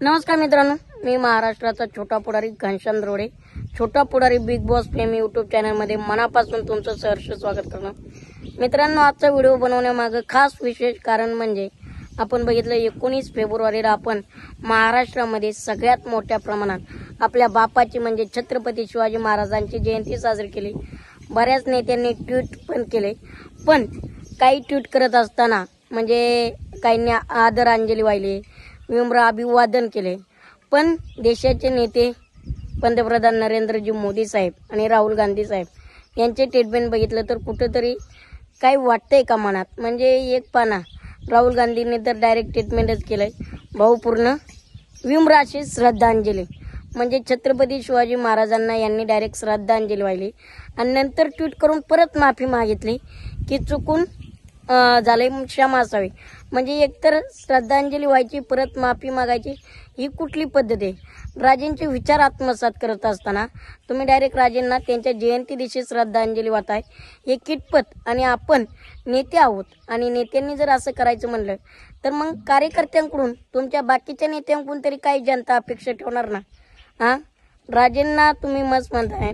नमस्कार मित्रांनो, मी महाराष्ट्राचा छोटा पुढारी घनश्याम द्रोडे, छोटा पुढारी बिग बॉस फेम यूट्यूब चॅनलमध्ये मनापासून तुमचं सहर्ष स्वागत करतो। मित्रांनो, आजचा व्हिडिओ बनवण्यामागे खास विशेष कारण म्हणजे आपण बघितलं 19 फेब्रुवारीला आपण महाराष्ट्रामध्ये सगळ्यात मोठ्या प्रमाणात आपल्या बापाची म्हणजे छत्रपती शिवाजी महाराजांची जयंती साजरी केली। बऱ्याच नेत्यांनी ट्विट पण केले, पण काही ट्विट करत असताना म्हणजे काहींनी आदरांजली वाहिली, विनम्र अभिवादन केले, पण देशाचे नेते पंतप्रधान नरेंद्रजी मोदी साहेब आणि राहुल गांधी साहेब यांचे स्टेटमेंट बघितलं तर कुठेतरी काही वाटतंय का मनात। म्हणजे एक पाना राहुल गांधींनी तर डायरेक्ट स्टेटमेंटच केलंय, भावपूर्ण विनम्र अशी श्रद्धांजली, म्हणजे छत्रपती शिवाजी महाराजांना यांनी डायरेक्ट श्रद्धांजली वाहिली आणि नंतर ट्विट करून परत माफी मागितली की चुकून झाले, क्षमा असावी। म्हणजे एकतर श्रद्धांजली व्हायची परत माफी मागायची, ही कुठली पद्धत आहे। राजेंचे विचार आत्मसात करत असताना तुम्ही डायरेक्ट राजेंना त्यांच्या जयंती दिवशी श्रद्धांजली वाहताय, हे कितपत। आणि आपण नेते आहोत आणि नेत्यांनी जर असं करायचं म्हणलं तर मग कार्यकर्त्यांकडून तुमच्या बाकीच्या नेत्यांकडून तरी काही जनता अपेक्षा ठेवणार ना। राजेंना तुम्ही मस्त म्हणताय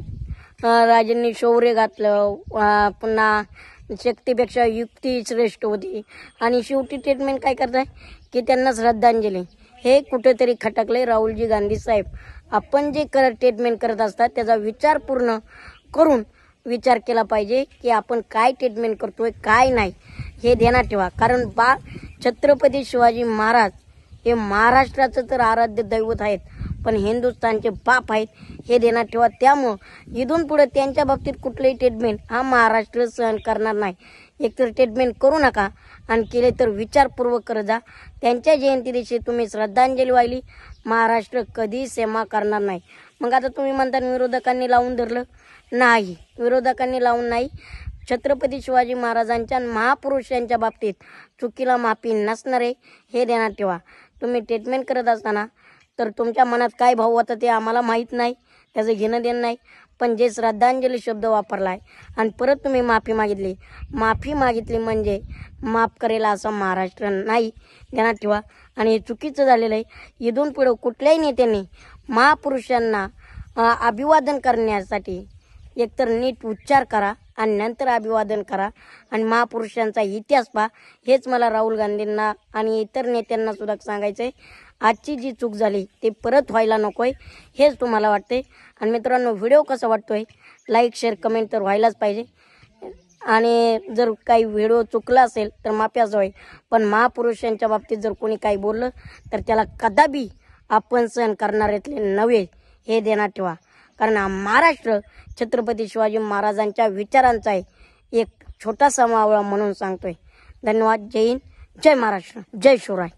राजेंनी शौर्य घातलं, पुन्हा शक्तीपेक्षा युक्ती श्रेष्ठ होती, आणि शेवटी स्टेटमेंट काय करताय की त्यांना श्रद्धांजली। हे कुठेतरी खटकले राहुलजी गांधी साहेब। आपण जे स्टेटमेंट करत असतात त्याचा विचार पूर्ण करून विचार केला पाहिजे की आपण काय स्टेटमेंट करतोय काय नाही, हे ध्यानात ठेवा। कारण छत्रपती शिवाजी महाराज हे महाराष्ट्राचं तर आराध्य दैवत आहेत, पण हिंदुस्थानचे बाप आहेत, हे ध्यानात ठेवा। त्यामुळे इथून पुढे त्यांच्या बाबतीत कुठलेही स्टेटमेंट हा महाराष्ट्र सहन करणार नाही। एकतर स्टेटमेंट करू नका आणि केले तर विचारपूर्वक करत जा। त्यांच्या जयंती दिवशी तुम्ही श्रद्धांजली वाहिली, महाराष्ट्र कधी क्षमा करणार नाही। मग आता तुम्ही म्हणता विरोधकांनी लावून धरलं, नाही, विरोधकांनी लावून नाही। छत्रपती शिवाजी महाराजांच्या महापुरुषांच्या बाबतीत चुकीला माफी नसणार आहे, हे ध्यानात ठेवा। तुम्ही स्टेटमेंट करत असताना तर तुमच्या मनात काय भाव होता ते आम्हाला माहीत नाही, त्याचं घेणं देणं नाही, पण जे श्रद्धांजली शब्द वापरलाय आणि परत तुम्ही माफी मागितली म्हणजे माफ करेल असा महाराष्ट्र नाही, ध्यानात ठेवा। आणि हे चुकीचं झालेलं आहे। इथून पुढे कुठल्याही नेत्यांनी महापुरुषांना अभिवादन करण्यासाठी एकतर नीट उच्चार करा आणि नंतर अभिवादन करा आणि महापुरुषांचा इतिहास पहा। हेच मला राहुल गांधींना आणि इतर नेत्यांना सुद्धा सांगायचं आहे। आजची जी चूक झाली ते परत व्हायला नकोय, हेच तुम्हाला वाटते। आणि मित्रांनो, व्हिडिओ कसा वाटतोय लाईक शेअर कमेंट तर व्हायलाच पाहिजे। आणि जर काही व्हिडिओ चुकला असेल तर माफी असावी, पण महापुरुषांच्या बाबतीत जर कोणी काही बोललं तर त्याला कदापि आपण सहन करणाऱ्यातले नव्हे, हे ध्यानात ठेवा। कारण हा महाराष्ट्र छत्रपती शिवाजी महाराजांच्या विचारांचा आहे, एक छोटासा मावळा म्हणून सांगतोय। धन्यवाद। जय हिंद, जय महाराष्ट्र, जय शिवराय।